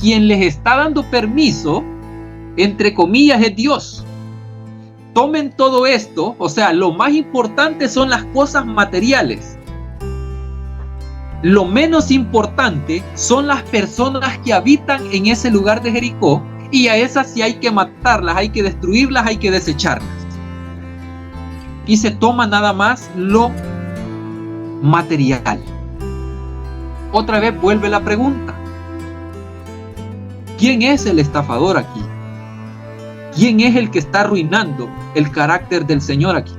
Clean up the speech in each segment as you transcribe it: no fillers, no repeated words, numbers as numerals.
quien les está dando permiso, entre comillas, es Dios. Tomen todo esto, o sea, lo más importante son las cosas materiales. Lo menos importante son las personas que habitan en ese lugar de Jericó, y a esas sí hay que matarlas, hay que destruirlas, hay que desecharlas. Y se toma nada más lo material. Otra vez vuelve la pregunta: ¿quién es el estafador aquí? ¿Quién es el que está arruinando el carácter del Señor aquí?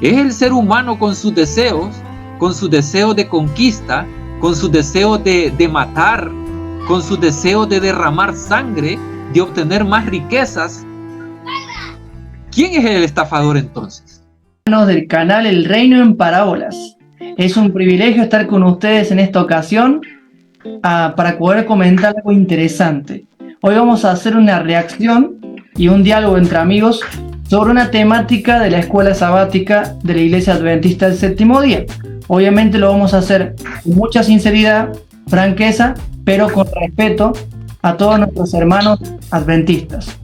¿Es el ser humano con sus deseos de conquista, con sus deseos de matar, con sus deseos de derramar sangre, de obtener más riquezas? ¿Quién es el estafador entonces? Del canal El Reino en Parábolas. Es un privilegio estar con ustedes en esta ocasión para poder comentar algo interesante. Hoy vamos a hacer una reacción y un diálogo entre amigos sobre una temática de la escuela sabática de la Iglesia Adventista del Séptimo Día. Obviamente lo vamos a hacer con mucha sinceridad, franqueza, pero con respeto a todos nuestros hermanos adventistas.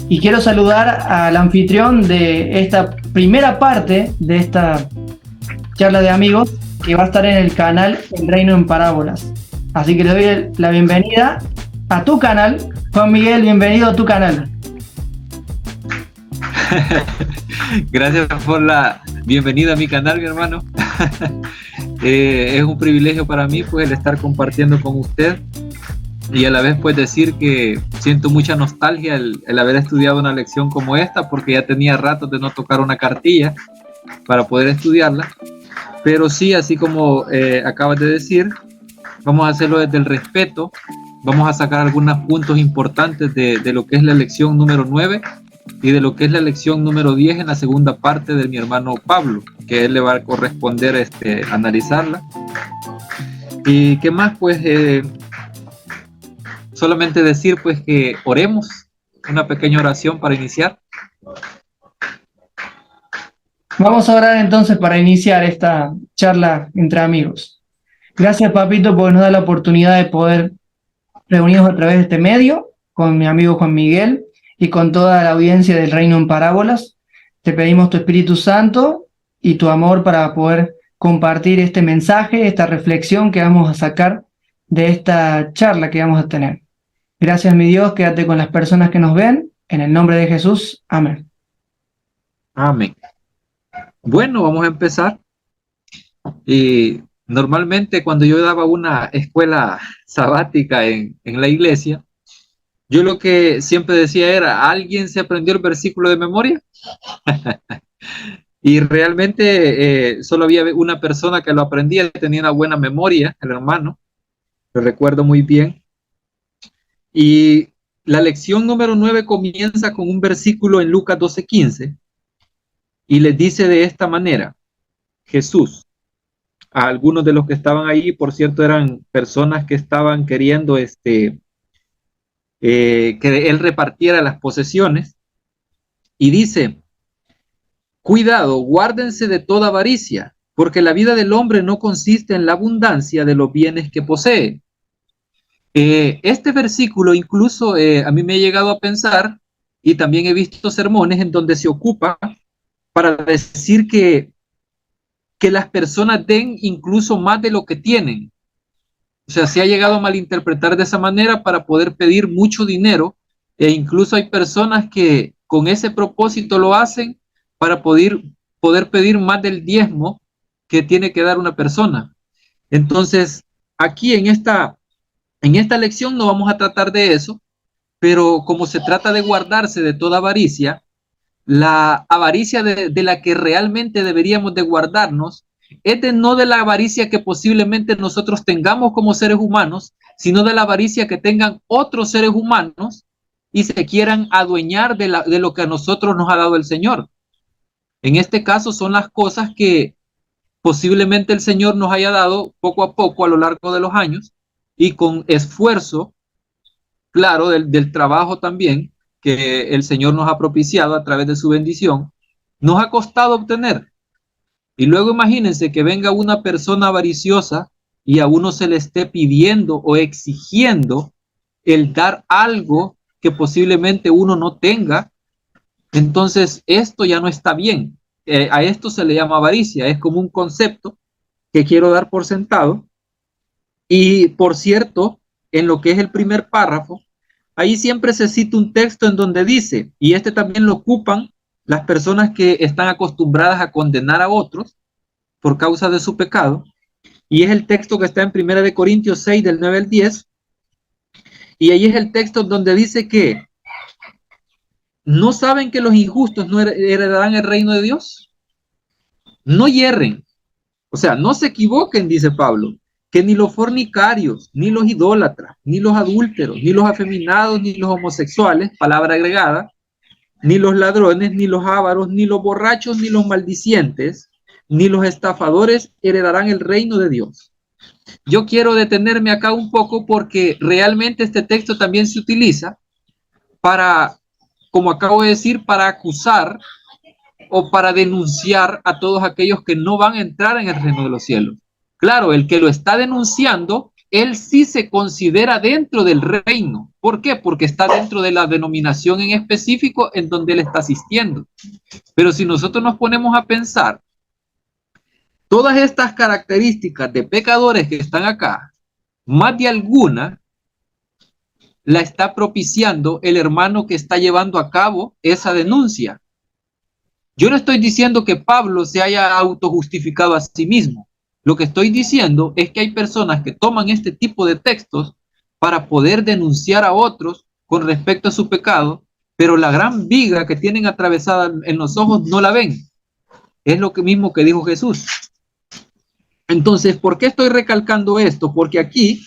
Y quiero saludar al anfitrión de esta primera parte de esta charla de amigos, que va a estar en el canal El Reino en Parábolas. Así que le doy la bienvenida a tu canal. Juan Miguel, bienvenido a tu canal. Gracias por la bienvenida a mi canal, mi hermano. Es un privilegio para mí, pues, el estar compartiendo con usted, y a la vez, pues, decir que siento mucha nostalgia el haber estudiado una lección como esta, porque ya tenía ratos de no tocar una cartilla para poder estudiarla. Pero sí, así como acabas de decir, vamos a hacerlo desde el respeto. Vamos a sacar algunos puntos importantes de lo que es la lección número 9 y de lo que es la lección número 10 en la segunda parte de mi hermano Pablo, que él le va a corresponder analizarla. Y qué más, pues, solamente decir, pues, que oremos, una pequeña oración para iniciar. Vamos a orar entonces para iniciar esta charla entre amigos. Gracias, papito, porque nos da la oportunidad de poder reunirnos a través de este medio con mi amigo Juan Miguel y con toda la audiencia del Reino en Parábolas. Te pedimos tu Espíritu Santo y tu amor para poder compartir este mensaje, esta reflexión que vamos a sacar de esta charla que vamos a tener. Gracias, mi Dios, quédate con las personas que nos ven. En el nombre de Jesús, amén. Amén. Bueno, vamos a empezar. Y normalmente cuando yo daba una escuela sabática en la iglesia, yo lo que siempre decía era: ¿alguien se aprendió el versículo de memoria? Y realmente solo había una persona que lo aprendía, tenía una buena memoria, el hermano, lo recuerdo muy bien. Y la lección número 9 comienza con un versículo en Lucas 12:15, y les dice de esta manera: Jesús, a algunos de los que estaban ahí, por cierto, eran personas que estaban queriendo que él repartiera las posesiones, y dice: cuidado, guárdense de toda avaricia, porque la vida del hombre no consiste en la abundancia de los bienes que posee. Este versículo incluso a mí me ha llegado a pensar, y también he visto sermones en donde se ocupa para decir que las personas den incluso más de lo que tienen. O sea, se ha llegado a malinterpretar de esa manera para poder pedir mucho dinero, e incluso hay personas que con ese propósito lo hacen para poder pedir más del diezmo que tiene que dar una persona. Entonces, aquí en esta lección no vamos a tratar de eso, pero como se trata de guardarse de toda avaricia, la avaricia de la que realmente deberíamos de guardarnos es no de la avaricia que posiblemente nosotros tengamos como seres humanos, sino de la avaricia que tengan otros seres humanos y se quieran adueñar de lo que a nosotros nos ha dado el Señor. En este caso son las cosas que posiblemente el Señor nos haya dado poco a poco a lo largo de los años, y con esfuerzo, claro, del trabajo también que el Señor nos ha propiciado a través de su bendición, nos ha costado obtener. Y luego imagínense que venga una persona avariciosa y a uno se le esté pidiendo o exigiendo el dar algo que posiblemente uno no tenga, entonces esto ya no está bien. A esto se le llama avaricia, es como un concepto que quiero dar por sentado. Y por cierto, en lo que es el primer párrafo, ahí siempre se cita un texto en donde dice, y este también lo ocupan las personas que están acostumbradas a condenar a otros por causa de su pecado, y es el texto que está en 1 Corintios 6 del 9 al 10, y ahí es el texto donde dice que no saben que los injustos no heredarán el reino de Dios. No hierren, o sea, no se equivoquen, dice Pablo, que ni los fornicarios, ni los idólatras, ni los adúlteros, ni los afeminados, ni los homosexuales, palabra agregada, ni los ladrones, ni los ávaros, ni los borrachos, ni los maldicientes, ni los estafadores heredarán el reino de Dios. Yo quiero detenerme acá un poco porque realmente este texto también se utiliza para, como acabo de decir, para acusar o para denunciar a todos aquellos que no van a entrar en el reino de los cielos. Claro, el que lo está denunciando, él sí se considera dentro del reino. ¿Por qué? Porque está dentro de la denominación en específico en donde él está asistiendo. Pero si nosotros nos ponemos a pensar, todas estas características de pecadores que están acá, más de alguna la está propiciando el hermano que está llevando a cabo esa denuncia. Yo no estoy diciendo que Pablo se haya autojustificado a sí mismo. Lo que estoy diciendo es que hay personas que toman este tipo de textos para poder denunciar a otros con respecto a su pecado, pero la gran viga que tienen atravesada en los ojos no la ven. Es lo mismo que dijo Jesús. Entonces, ¿por qué estoy recalcando esto? Porque aquí,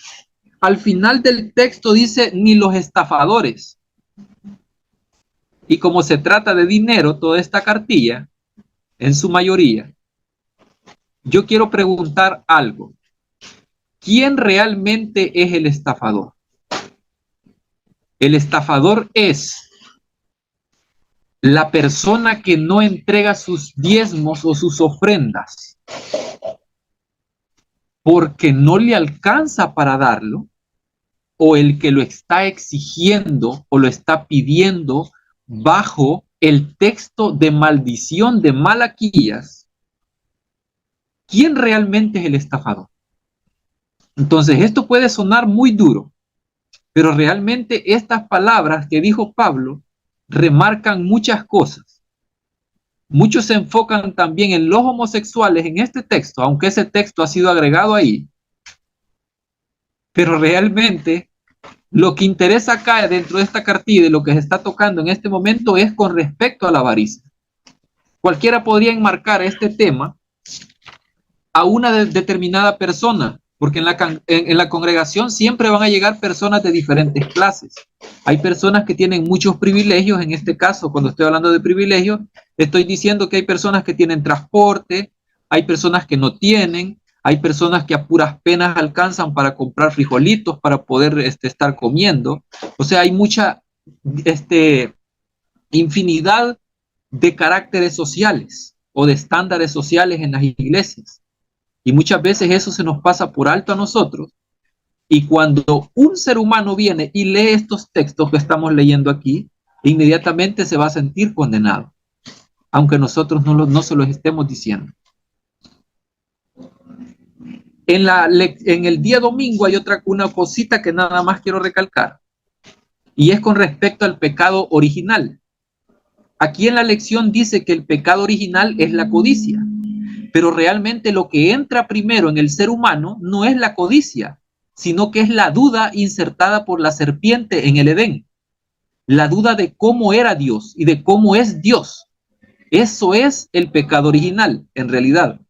al final del texto dice, ni los estafadores. Y como se trata de dinero, toda esta cartilla, en su mayoría, yo quiero preguntar algo. ¿Quién realmente es el estafador? El estafador es la persona que no entrega sus diezmos o sus ofrendas porque no le alcanza para darlo, o el que lo está exigiendo o lo está pidiendo bajo el texto de maldición de Malaquías. ¿Quién realmente es el estafador? Entonces, esto puede sonar muy duro, pero realmente estas palabras que dijo Pablo remarcan muchas cosas. Muchos se enfocan también en los homosexuales en este texto, aunque ese texto ha sido agregado ahí. Pero realmente lo que interesa acá dentro de esta cartilla y lo que se está tocando en este momento es con respecto a la avaricia. Cualquiera podría enmarcar este tema a una determinada persona, porque en la congregación siempre van a llegar personas de diferentes clases. Hay personas que tienen muchos privilegios, en este caso, cuando estoy hablando de privilegios, estoy diciendo que hay personas que tienen transporte, hay personas que no tienen, hay personas que a puras penas alcanzan para comprar frijolitos para poder estar comiendo. O sea, hay mucha infinidad de caracteres sociales o de estándares sociales en las iglesias. Y muchas veces eso se nos pasa por alto a nosotros. Y cuando un ser humano viene y lee estos textos que estamos leyendo aquí, inmediatamente se va a sentir condenado, aunque nosotros no se los estemos diciendo. En el día domingo hay una cosita que nada más quiero recalcar, y es con respecto al pecado original. Aquí en la lección dice que el pecado original es la codicia, pero realmente lo que entra primero en el ser humano no es la codicia, sino que es la duda insertada por la serpiente en el Edén. La duda de cómo era Dios y de cómo es Dios. Eso es el pecado original, en realidad.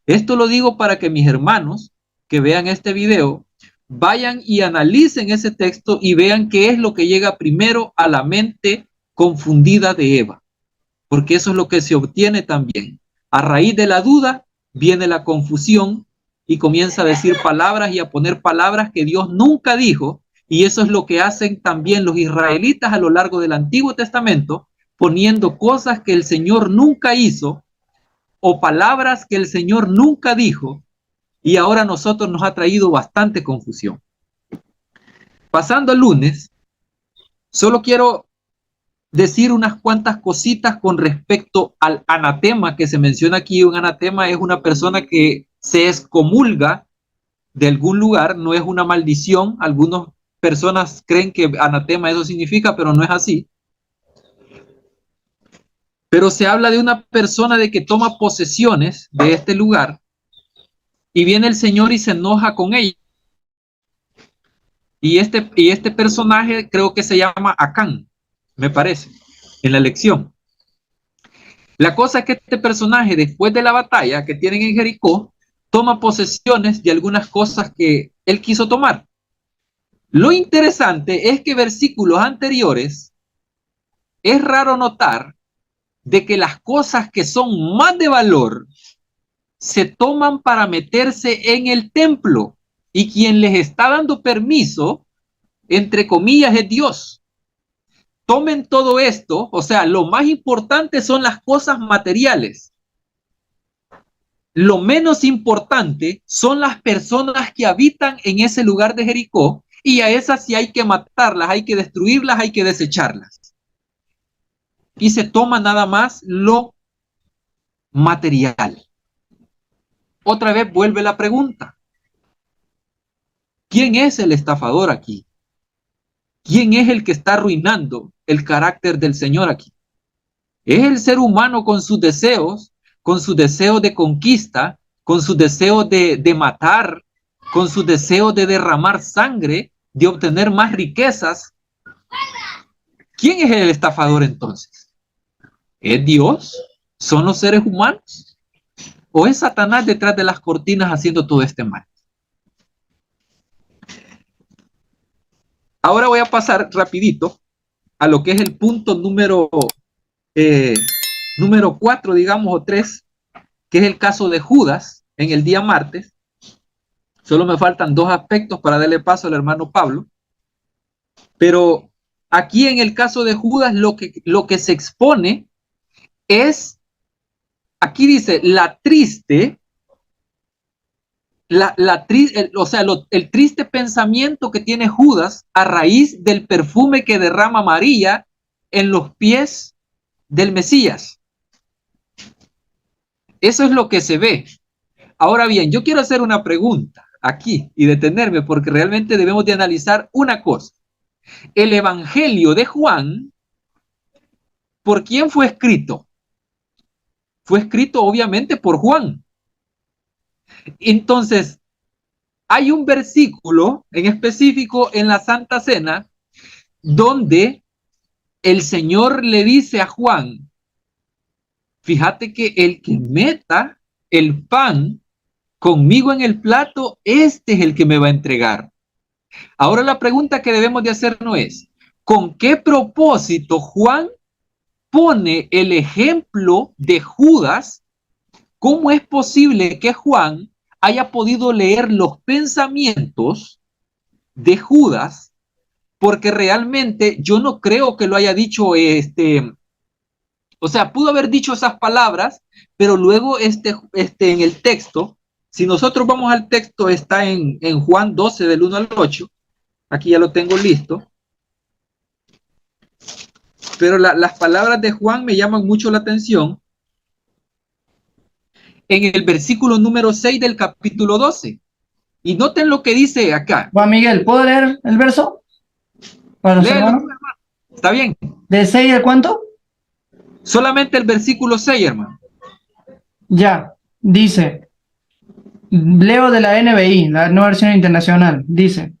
Esto lo digo para que mis hermanos que vean este video vayan y analicen ese texto y vean qué es lo que llega primero a la mente confundida de Eva. Porque eso es lo que se obtiene también. A raíz de la duda viene la confusión y comienza a decir palabras y a poner palabras que Dios nunca dijo, y eso es lo que hacen también los israelitas a lo largo del Antiguo Testamento, poniendo cosas que el Señor nunca hizo o palabras que el Señor nunca dijo, y ahora a nosotros nos ha traído bastante confusión. Pasando al lunes, solo quiero decir unas cuantas cositas con respecto al anatema que se menciona aquí. Un anatema es una persona que se excomulga de algún lugar, no es una maldición. Algunas personas creen que anatema eso significa, pero no es así. Pero se habla de una persona de que toma posesiones de este lugar y viene el Señor y se enoja con ella. Y este personaje creo que se llama Acán, me parece, en la lección. La cosa es que este personaje, después de la batalla que tienen en Jericó, toma posesiones de algunas cosas que él quiso tomar. Lo interesante es que versículos anteriores es raro notar de que las cosas que son más de valor se toman para meterse en el templo y quien les está dando permiso, entre comillas, es Dios. Tomen todo esto, o sea, lo más importante son las cosas materiales. Lo menos importante son las personas que habitan en ese lugar de Jericó, y a esas sí hay que matarlas, hay que destruirlas, hay que desecharlas. Y se toma nada más lo material. Otra vez vuelve la pregunta. ¿Quién es el estafador aquí? ¿Quién es el que está arruinando el carácter del Señor aquí? ¿Es el ser humano con sus deseos de conquista, con sus deseos de matar, con sus deseos de derramar sangre, de obtener más riquezas? ¿Quién es el estafador entonces? ¿Es Dios? ¿Son los seres humanos? ¿O es Satanás detrás de las cortinas haciendo todo este mal? Ahora voy a pasar rapidito a lo que es el punto número 4, digamos, o 3, que es el caso de Judas en el día martes. Solo me faltan 2 aspectos para darle paso al hermano Pablo. Pero aquí en el caso de Judas lo que se expone es, aquí dice, el triste pensamiento que tiene Judas a raíz del perfume que derrama María en los pies del Mesías. Eso es lo que se ve. Ahora bien, yo quiero hacer una pregunta aquí y detenerme porque realmente debemos de analizar una cosa. El Evangelio de Juan, ¿por quién fue escrito? Fue escrito obviamente por Juan. Entonces, hay un versículo en específico en la Santa Cena donde el Señor le dice a Juan, fíjate que el que meta el pan conmigo en el plato, este es el que me va a entregar. Ahora la pregunta que debemos de hacernos es, ¿con qué propósito Juan pone el ejemplo de Judas? ¿Cómo es posible que Juan haya podido leer los pensamientos de Judas? Porque realmente yo no creo que lo haya dicho o sea, pudo haber dicho esas palabras, pero luego en el texto, si nosotros vamos al texto, está en Juan 12 del 1 al 8, aquí ya lo tengo listo, pero las palabras de Juan me llaman mucho la atención. En el versículo número 6 del capítulo 12. Y noten lo que dice acá. Juan Miguel, ¿puedo leer el verso? Para los Léelo, hermanos. hermano. Está bien. ¿De 6 a cuánto? Solamente el versículo 6, hermano. Ya, dice, leo de la NBI, la nueva versión internacional, dice,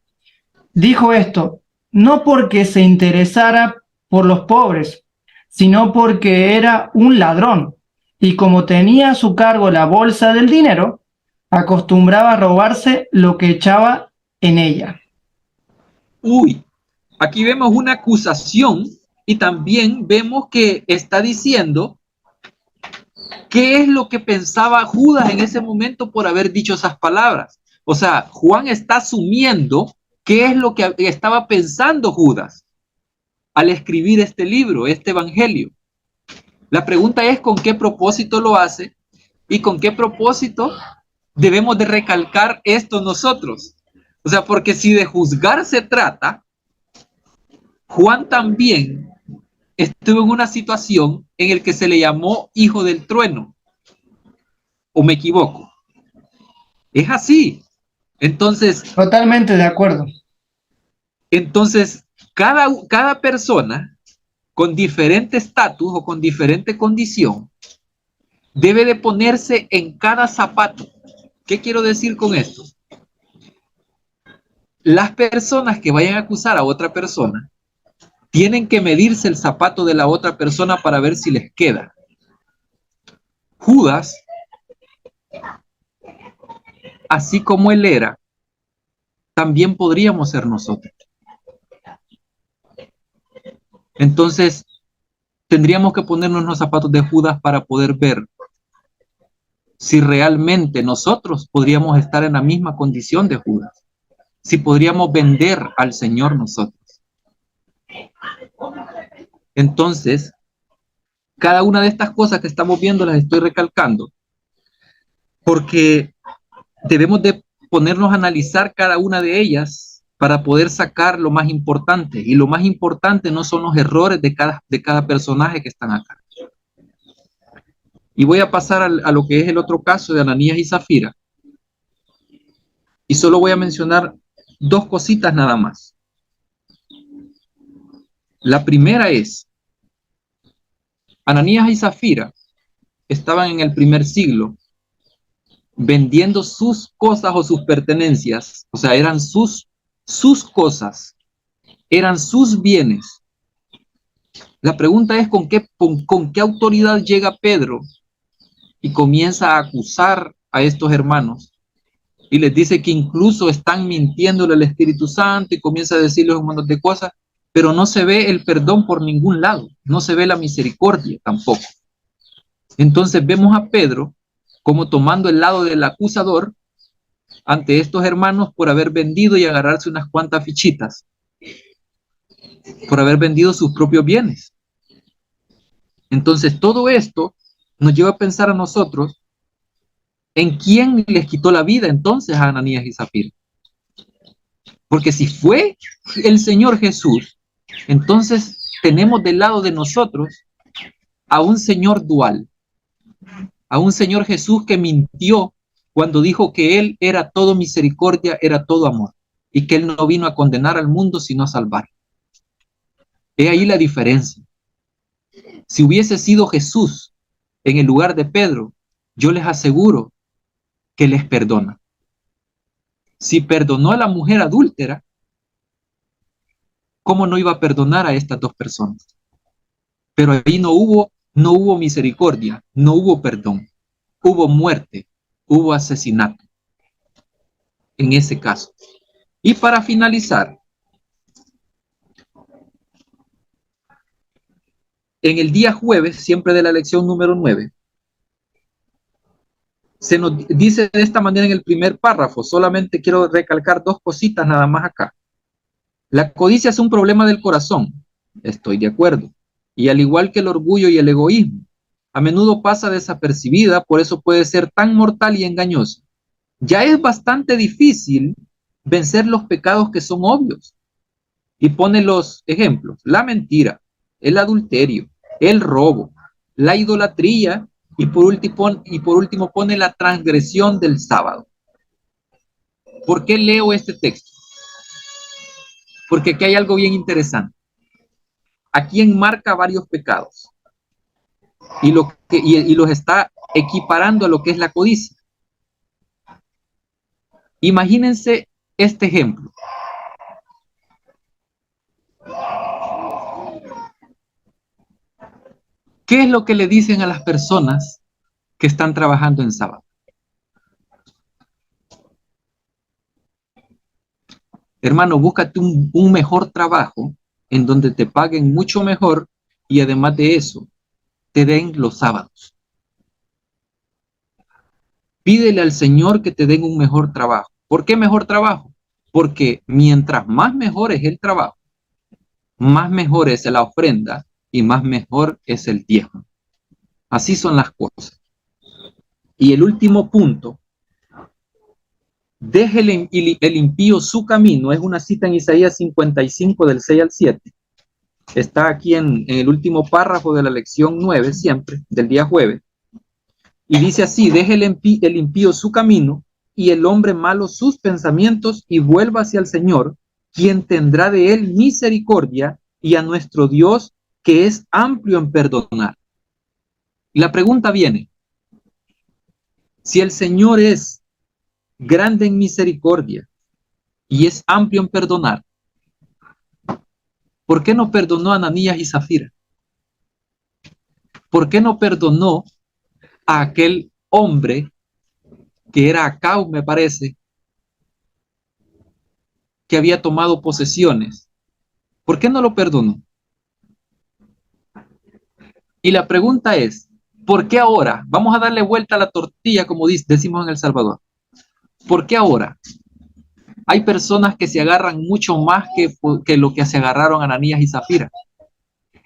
dijo esto, no porque se interesara por los pobres, sino porque era un ladrón, y como tenía a su cargo la bolsa del dinero, acostumbraba a robarse lo que echaba en ella. Uy, aquí vemos una acusación y también vemos que está diciendo qué es lo que pensaba Judas en ese momento por haber dicho esas palabras. O sea, Juan está asumiendo qué es lo que estaba pensando Judas al escribir este libro, este evangelio. La pregunta es con qué propósito lo hace y con qué propósito debemos de recalcar esto nosotros. O sea, porque si de juzgar se trata, Juan también estuvo en una situación en la que se le llamó hijo del trueno, o me equivoco. Es así. Entonces, Totalmente de acuerdo. entonces cada persona con diferente estatus o con diferente condición debe de ponerse en cada zapato. ¿Qué quiero decir con esto? Las personas que vayan a acusar a otra persona tienen que medirse el zapato de la otra persona para ver si les queda. Judas, así como él era, también podríamos ser nosotros. Entonces, tendríamos que ponernos los zapatos de Judas para poder ver si realmente nosotros podríamos estar en la misma condición de Judas, si podríamos vender al Señor nosotros. Entonces, cada una de estas cosas que estamos viendo las estoy recalcando porque debemos de ponernos a analizar cada una de ellas para poder sacar lo más importante. Y lo más importante no son los errores de cada personaje que están acá. Y voy a pasar a lo que es el otro caso de Ananías y Zafira. Y solo voy a mencionar dos cositas nada más. La primera es, Ananías y Zafira estaban en el primer siglo vendiendo sus cosas o sus pertenencias, o sea, eran sus cosas, eran sus bienes. La pregunta es con qué autoridad llega Pedro y comienza a acusar a estos hermanos y les dice que incluso están mintiéndole al Espíritu Santo y comienza a decirles un montón de cosas, pero no se ve el perdón por ningún lado, no se ve la misericordia tampoco. Entonces vemos a Pedro como tomando el lado del acusador ante estos hermanos por haber vendido y agarrarse unas cuantas fichitas, por haber vendido sus propios bienes. Entonces todo esto nos lleva a pensar a nosotros en quién les quitó la vida entonces a Ananías y Zafira. Porque si fue el Señor Jesús, entonces tenemos del lado de nosotros a un Señor dual, a un Señor Jesús que mintió cuando dijo que Él era todo misericordia, era todo amor, y que Él no vino a condenar al mundo sino a salvar. He ahí la diferencia. Si hubiese sido Jesús en el lugar de Pedro, yo les aseguro que les perdona. Si perdonó a la mujer adúltera, ¿cómo no iba a perdonar a estas dos personas? Pero ahí no hubo misericordia, no hubo perdón, hubo muerte, hubo asesinato en ese caso. Y para finalizar, en el día jueves, siempre de la lección número 9, se nos dice de esta manera en el primer párrafo, solamente quiero recalcar dos cositas nada más acá. La codicia es un problema del corazón, estoy de acuerdo, y al igual que el orgullo y el egoísmo, a menudo pasa desapercibida, por eso puede ser tan mortal y engañosa. Ya es bastante difícil vencer los pecados que son obvios. Y pone los ejemplos: la mentira, el adulterio, el robo, la idolatría y por último pone la transgresión del sábado. ¿Por qué leo este texto? Porque aquí hay algo bien interesante. Aquí enmarca varios pecados y los está equiparando a lo que es la codicia. Imagínense este ejemplo. ¿Qué es lo que le dicen a las personas que están trabajando en sábado? Hermano, búscate un mejor trabajo en donde te paguen mucho mejor y además de eso, te den los sábados. Pídele al Señor que te den un mejor trabajo. ¿Por qué mejor trabajo? Porque mientras más mejor es el trabajo, más mejor es la ofrenda y más mejor es el diezmo. Así son las cosas. Y el último punto deje el impío su camino, es una cita en Isaías 55 del 6 al 7. Está aquí en el último párrafo de la lección 9, siempre, del día jueves. Y dice así: deje el impío su camino y el hombre malo sus pensamientos y vuelva hacia el Señor, quien tendrá de él misericordia, y a nuestro Dios, que es amplio en perdonar. Y la pregunta viene: si el Señor es grande en misericordia y es amplio en perdonar, ¿por qué no perdonó a Ananías y Zafira? ¿Por qué no perdonó a aquel hombre que era Acab, me parece, que había tomado posesiones? ¿Por qué no lo perdonó? Y la pregunta es: ¿por qué ahora? Vamos a darle vuelta a la tortilla, como decimos en El Salvador. ¿Por qué ahora hay personas que se agarran mucho más que lo que se agarraron Ananías y Zafira?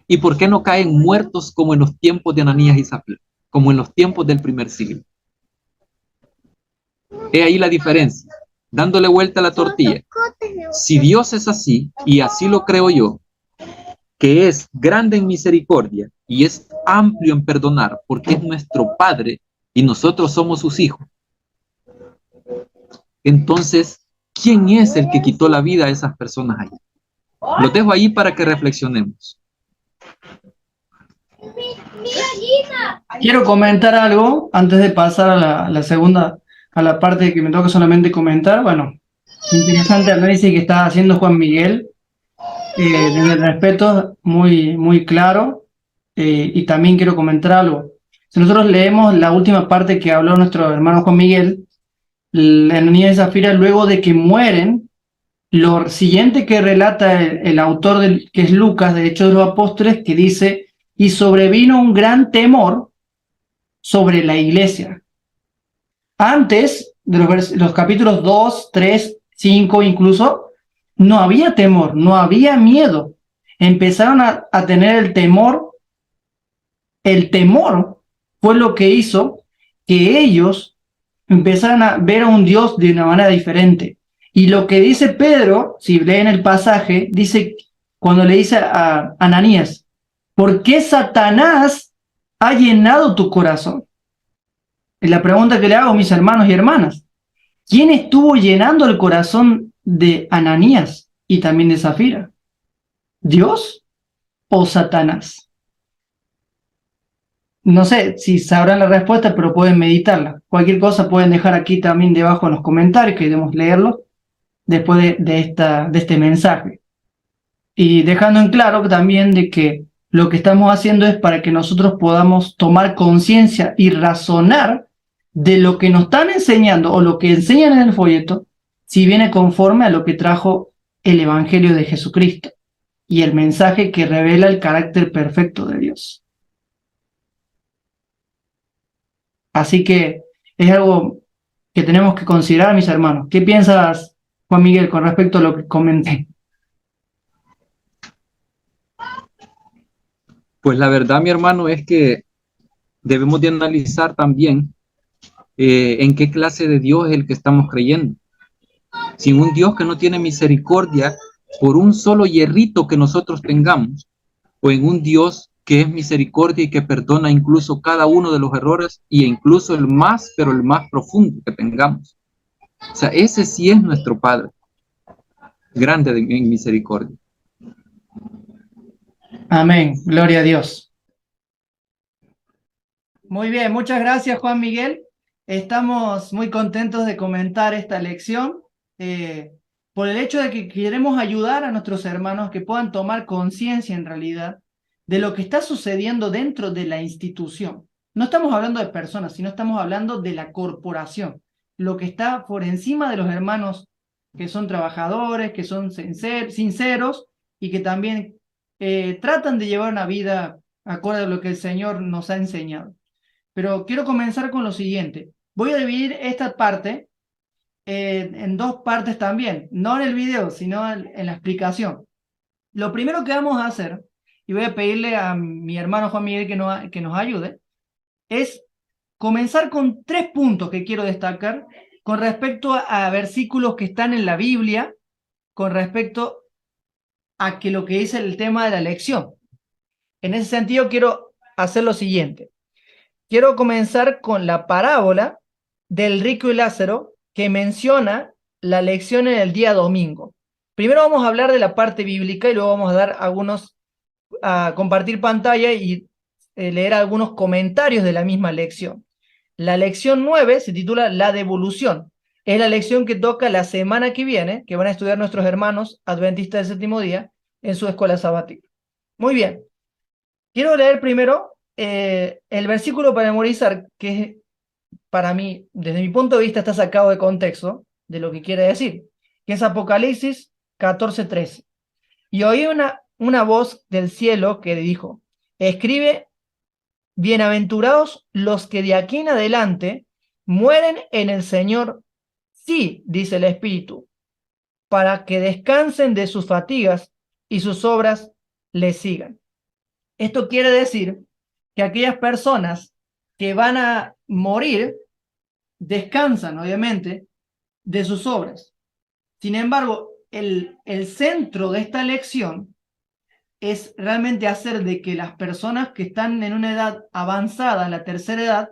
¿Y por qué no caen muertos como en los tiempos de Ananías y Zafira, como en los tiempos del primer siglo? He ahí la diferencia, dándole vuelta a la tortilla. Si Dios es así, y así lo creo yo, que es grande en misericordia y es amplio en perdonar, porque es nuestro Padre y nosotros somos sus hijos, entonces, ¿quién es el que quitó la vida a esas personas allí? Los dejo ahí para que reflexionemos. Quiero comentar algo antes de pasar a la segunda, a la parte que me toca solamente comentar. Bueno, interesante análisis que está haciendo Juan Miguel, desde el respeto muy, muy claro, y también quiero comentar algo. Si nosotros leemos la última parte que habló nuestro hermano Juan Miguel, la Ananías y Zafira, luego de que mueren, lo siguiente que relata el autor, que es Lucas, de Hechos de los Apóstoles, que dice: y sobrevino un gran temor sobre la iglesia. Antes de los capítulos 2, 3, 5 incluso, no había temor, no había miedo. Empezaron a tener el temor. El temor fue lo que hizo que ellos empezaran a ver a un Dios de una manera diferente. Y lo que dice Pedro, si leen el pasaje, dice, cuando le dice a Ananías: ¿por qué Satanás ha llenado tu corazón? Es la pregunta que le hago a mis hermanos y hermanas. ¿Quién estuvo llenando el corazón de Ananías y también de Zafira? ¿Dios o Satanás? No sé si sabrán la respuesta, pero pueden meditarla. Cualquier cosa pueden dejar aquí también debajo en los comentarios, que debemos leerlo después de este mensaje. Y dejando en claro también de que lo que estamos haciendo es para que nosotros podamos tomar conciencia y razonar de lo que nos están enseñando o lo que enseñan en el folleto, si viene conforme a lo que trajo el Evangelio de Jesucristo y el mensaje que revela el carácter perfecto de Dios. Así que es algo que tenemos que considerar, mis hermanos. ¿Qué piensas, Juan Miguel, con respecto a lo que comenté? Pues la verdad, mi hermano, es que debemos de analizar también en qué clase de Dios es el que estamos creyendo. Si en un Dios que no tiene misericordia por un solo hierrito que nosotros tengamos, o en un Dios que es misericordia y que perdona incluso cada uno de los errores, y incluso el más, pero el más profundo que tengamos. O sea, ese sí es nuestro Padre, grande en misericordia. Amén, gloria a Dios. Muy bien, muchas gracias, Juan Miguel. Estamos muy contentos de comentar esta lección, por el hecho de que queremos ayudar a nuestros hermanos que puedan tomar conciencia en realidad de lo que está sucediendo dentro de la institución. No estamos hablando de personas, sino estamos hablando de la corporación, lo que está por encima de los hermanos que son trabajadores, que son sinceros y que también tratan de llevar una vida acorde a lo que el Señor nos ha enseñado. Pero quiero comenzar con lo siguiente. Voy a dividir esta parte en dos partes también, no en el video, sino en la explicación. Lo primero que vamos a hacer, y voy a pedirle a mi hermano Juan Miguel que nos ayude, es comenzar con 3 puntos que quiero destacar con respecto a versículos que están en la Biblia, con respecto a que lo que dice el tema de la lección. En ese sentido, quiero hacer lo siguiente. Quiero comenzar con la parábola del rico y Lázaro, que menciona la lección en el día domingo. Primero vamos a hablar de la parte bíblica y luego vamos a dar a compartir pantalla y leer algunos comentarios de la misma lección. La lección 9 se titula La devolución. Es la lección que toca la semana que viene, que van a estudiar nuestros hermanos adventistas del séptimo día en su escuela sabática. Muy bien. Quiero leer primero el versículo para memorizar, que para mí, desde mi punto de vista, está sacado de contexto de lo que quiere decir, que es Apocalipsis 14:13. Y oí una voz del cielo que dijo, escribe, bienaventurados los que de aquí en adelante mueren en el Señor, sí, dice el Espíritu, para que descansen de sus fatigas y sus obras les sigan. Esto quiere decir que aquellas personas que van a morir descansan, obviamente, de sus obras. Sin embargo, el centro de esta lección es realmente hacer de que las personas que están en una edad avanzada, en la tercera edad,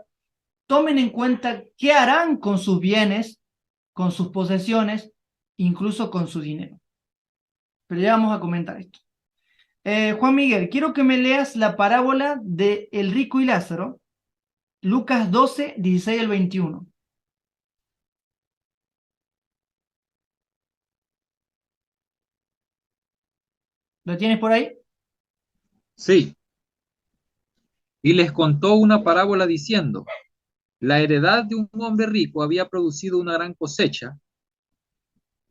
tomen en cuenta qué harán con sus bienes, con sus posesiones, incluso con su dinero. Pero ya vamos a comentar esto. Juan Miguel, quiero que me leas la parábola de el rico y Lázaro, Lucas 12, 16 al 21. ¿Lo tienes por ahí? Sí. Y les contó una parábola diciendo, la heredad de un hombre rico había producido una gran cosecha.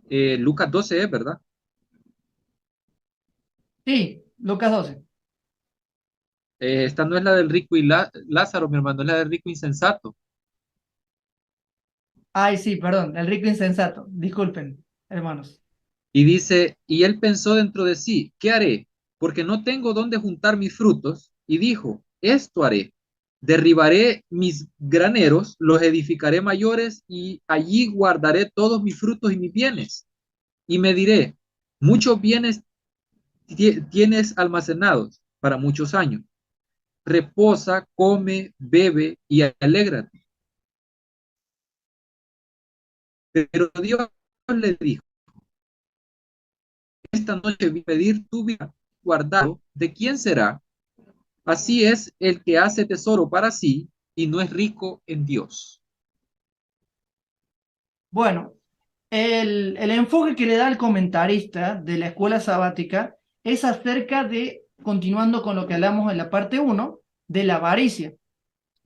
Lucas 12 es, ¿verdad? Sí, Lucas 12. Esta no es la del rico y Lázaro, mi hermano, es la del rico insensato. Ay, sí, perdón, el rico insensato. Disculpen, hermanos. Y dice, y él pensó dentro de sí, ¿qué haré? Porque no tengo dónde juntar mis frutos. Y dijo, esto haré. Derribaré mis graneros, los edificaré mayores y allí guardaré todos mis frutos y mis bienes. Y me diré, muchos bienes tienes almacenados para muchos años. Reposa, come, bebe y alégrate. Pero Dios le dijo, esta noche vi pedir tu vida guardado. ¿De quién será? Así es el que hace tesoro para sí y no es rico en Dios. Bueno, el enfoque que le da el comentarista de la escuela sabática es acerca de, continuando con lo que hablamos en la parte 1, de la avaricia.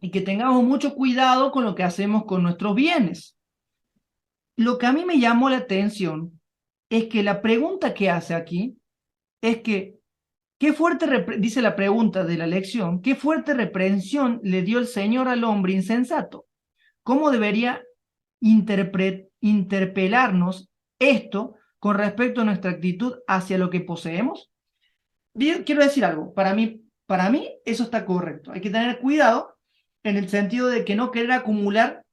Y que tengamos mucho cuidado con lo que hacemos con nuestros bienes. Lo que a mí me llamó la atención es que la pregunta que hace aquí es que, qué fuerte, dice la pregunta de la lección, qué fuerte reprensión le dio el Señor al hombre insensato. ¿Cómo debería interpelarnos esto con respecto a nuestra actitud hacia lo que poseemos? Quiero decir algo, para mí eso está correcto. Hay que tener cuidado en el sentido de que no querer acumular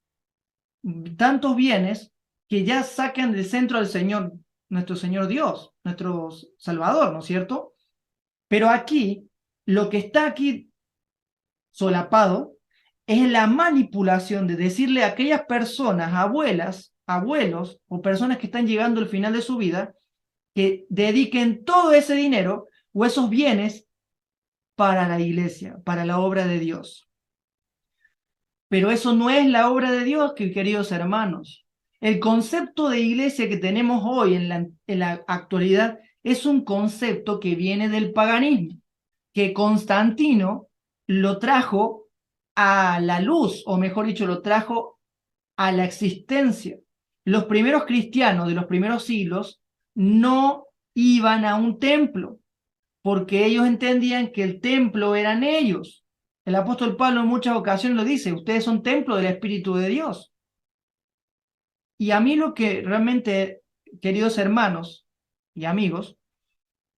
tantos bienes que ya sacan del centro al Señor, nuestro Señor Dios, nuestro Salvador, ¿no es cierto? Pero aquí, lo que está aquí solapado es la manipulación de decirle a aquellas personas, abuelas, abuelos o personas que están llegando al final de su vida, que dediquen todo ese dinero o esos bienes para la iglesia, para la obra de Dios. Pero eso no es la obra de Dios, queridos hermanos. El concepto de iglesia que tenemos hoy en la actualidad es un concepto que viene del paganismo, que Constantino lo trajo a la luz, o mejor dicho, lo trajo a la existencia. Los primeros cristianos de los primeros siglos no iban a un templo, porque ellos entendían que el templo eran ellos. El apóstol Pablo en muchas ocasiones lo dice, ustedes son templo del Espíritu de Dios. Y a mí lo que realmente, queridos hermanos y amigos,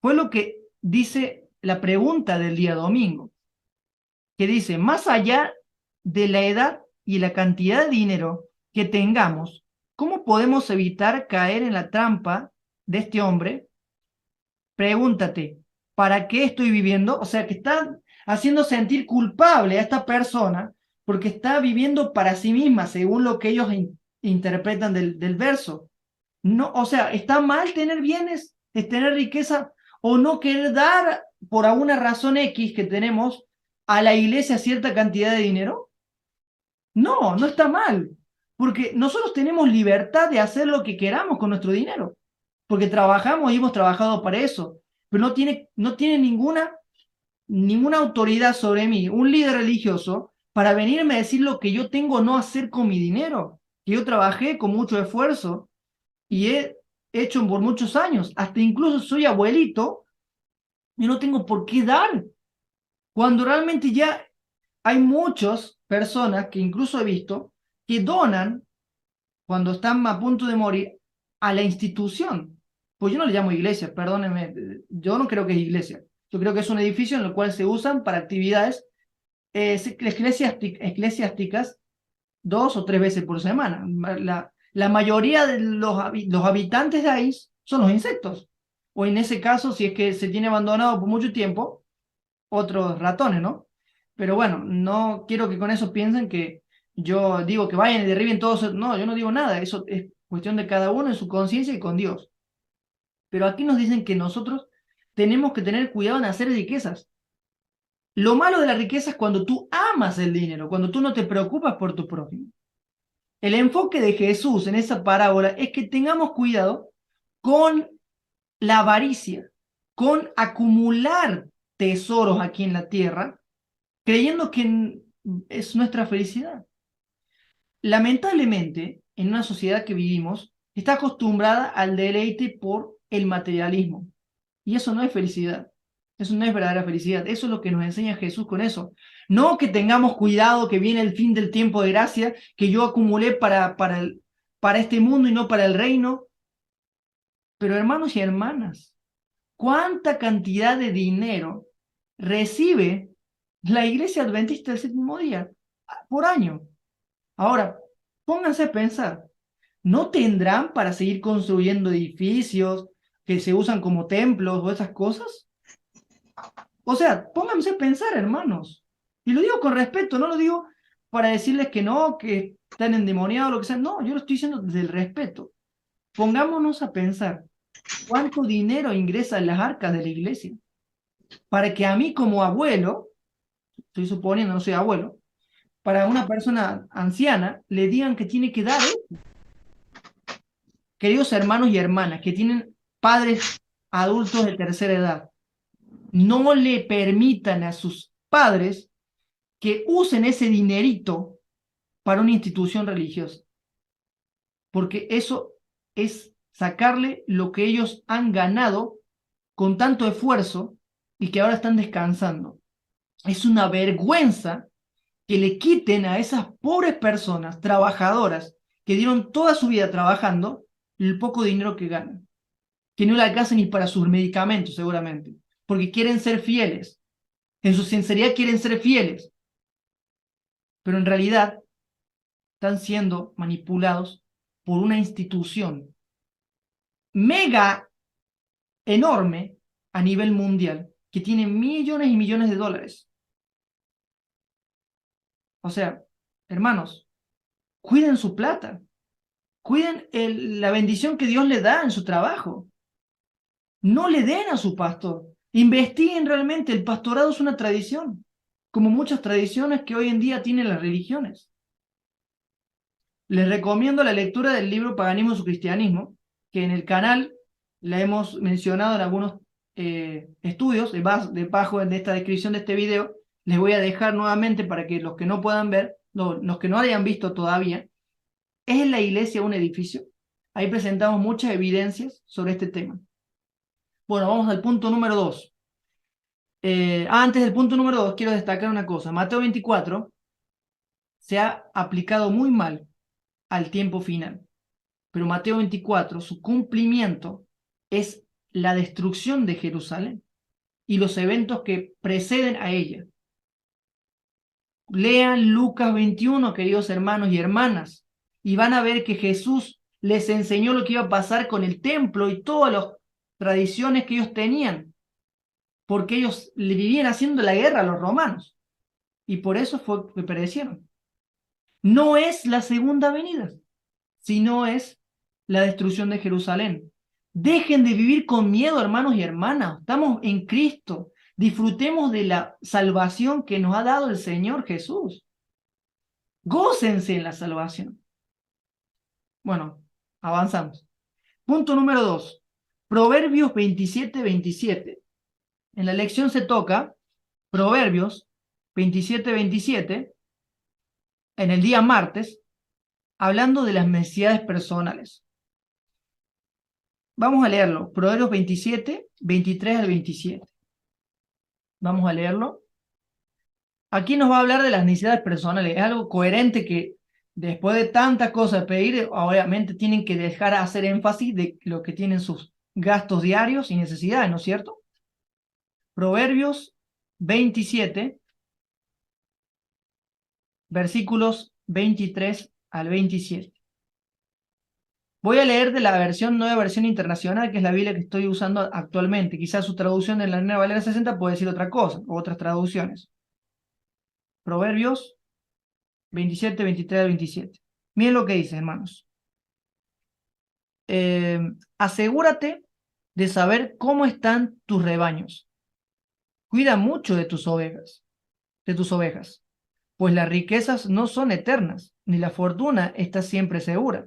fue lo que dice la pregunta del día domingo, que dice, más allá de la edad y la cantidad de dinero que tengamos, ¿Cómo podemos evitar caer en la trampa de este hombre? Pregúntate, ¿para qué estoy viviendo? O sea, que está haciendo sentir culpable a esta persona porque está viviendo para sí misma, según lo que ellos interpretan del verso. No, o sea, ¿está mal tener bienes, tener riqueza o no querer dar por alguna razón X que tenemos a la iglesia cierta cantidad de dinero? No, no está mal, porque nosotros tenemos libertad de hacer lo que queramos con nuestro dinero, porque trabajamos y hemos trabajado para eso, pero no tiene ninguna autoridad sobre mí, un líder religioso, para venirme a decir lo que yo tengo o no hacer con mi dinero, que yo trabajé con mucho esfuerzo y he hecho por muchos años, hasta incluso soy abuelito, y no tengo por qué dar, cuando realmente ya hay muchas personas que incluso he visto que donan cuando están a punto de morir a la institución. Pues yo no le llamo iglesia, perdónenme, yo no creo que es iglesia. Yo creo que es un edificio en el cual se usan para actividades eclesiásticas 2 o 3 veces por semana. La mayoría de los habitantes de ahí son los insectos. O en ese caso, si es que se tiene abandonado por mucho tiempo, otros ratones, ¿no? Pero bueno, no quiero que con eso piensen que yo digo que vayan y derriben todos. No, yo no digo nada, eso es cuestión de cada uno en su conciencia y con Dios. Pero aquí nos dicen que nosotros tenemos que tener cuidado en hacer riquezas. Lo malo de la riqueza es cuando tú amas el dinero, cuando tú no te preocupas por tu prójimo. El enfoque de Jesús en esa parábola es que tengamos cuidado con la avaricia, con acumular tesoros aquí en la tierra, creyendo que es nuestra felicidad. Lamentablemente, en una sociedad que vivimos, está acostumbrada al deleite por el materialismo. Y eso no es felicidad. Eso no es verdadera felicidad. Eso es lo que nos enseña Jesús con eso. No que tengamos cuidado que viene el fin del tiempo de gracia, que yo acumulé para este mundo y no para el reino. Pero hermanos y hermanas, ¿cuánta cantidad de dinero recibe la Iglesia Adventista del Séptimo Día por año? Ahora, pónganse a pensar, ¿no tendrán para seguir construyendo edificios que se usan como templos o esas cosas? O sea, pónganse a pensar, hermanos. Y lo digo con respeto, no lo digo para decirles que no, que están endemoniados o lo que sea. No, yo lo estoy diciendo desde el respeto. Pongámonos a pensar cuánto dinero ingresa en las arcas de la iglesia para que a mí como abuelo, estoy suponiendo, no soy abuelo, para una persona anciana le digan que tiene que dar, queridos hermanos y hermanas que tienen padres adultos de tercera edad, no le permitan a sus padres que usen ese dinerito para una institución religiosa, porque eso es sacarle lo que ellos han ganado con tanto esfuerzo y que ahora están descansando. Es una vergüenza que le quiten a esas pobres personas trabajadoras que dieron toda su vida trabajando el poco dinero que ganan, que no le alcanza ni para sus medicamentos seguramente, porque quieren ser fieles, en su sinceridad quieren ser fieles, pero en realidad están siendo manipulados por una institución mega enorme a nivel mundial que tiene millones y millones de dólares. O sea, hermanos, cuiden su plata, cuiden la bendición que Dios le da en su trabajo. No le den a su pastor. Investiguen realmente, el pastorado es una tradición, como muchas tradiciones que hoy en día tienen las religiones. Les recomiendo la lectura del libro Paganismo y su Cristianismo, que en el canal la hemos mencionado en algunos estudios, debajo de esta descripción de este video. Les voy a dejar nuevamente para que los que no puedan ver, los que no hayan visto todavía, ¿es la iglesia un edificio? Ahí presentamos muchas evidencias sobre este tema. Bueno, vamos al punto número 2. Antes del punto número 2, quiero destacar una cosa. Mateo 24 se ha aplicado muy mal al tiempo final. Pero Mateo 24, su cumplimiento es la destrucción de Jerusalén y los eventos que preceden a ella. Lean Lucas 21, queridos hermanos y hermanas, y van a ver que Jesús les enseñó lo que iba a pasar con el templo y todas las tradiciones que ellos tenían, porque ellos le vivían haciendo la guerra a los romanos, y por eso fue que perecieron. No es la segunda venida, sino es la destrucción de Jerusalén. Dejen de vivir con miedo, hermanos y hermanas. Estamos en Cristo. Disfrutemos de la salvación que nos ha dado el Señor Jesús. Gócense en la salvación. Bueno, avanzamos. Punto número 2. Proverbios 27:27. En la lección se toca Proverbios 27:27 en el día martes, hablando de las necesidades personales. Vamos a leerlo. Proverbios 27:23 al 27. Vamos a leerlo. Aquí nos va a hablar de las necesidades personales. Es algo coherente que después de tantas cosas pedir, obviamente tienen que dejar hacer énfasis de lo que tienen sus gastos diarios y necesidades, ¿no es cierto? Proverbios 27, versículos 23 al 27. Voy a leer de la nueva versión internacional, que es la Biblia que estoy usando actualmente. Quizás su traducción en la Nueva Valera 60 puede decir otra cosa, o otras traducciones. Proverbios 27, 23 al 27. Miren lo que dice, hermanos. Asegúrate de saber cómo están tus rebaños. Cuida mucho de tus ovejas, pues las riquezas no son eternas, ni la fortuna está siempre segura.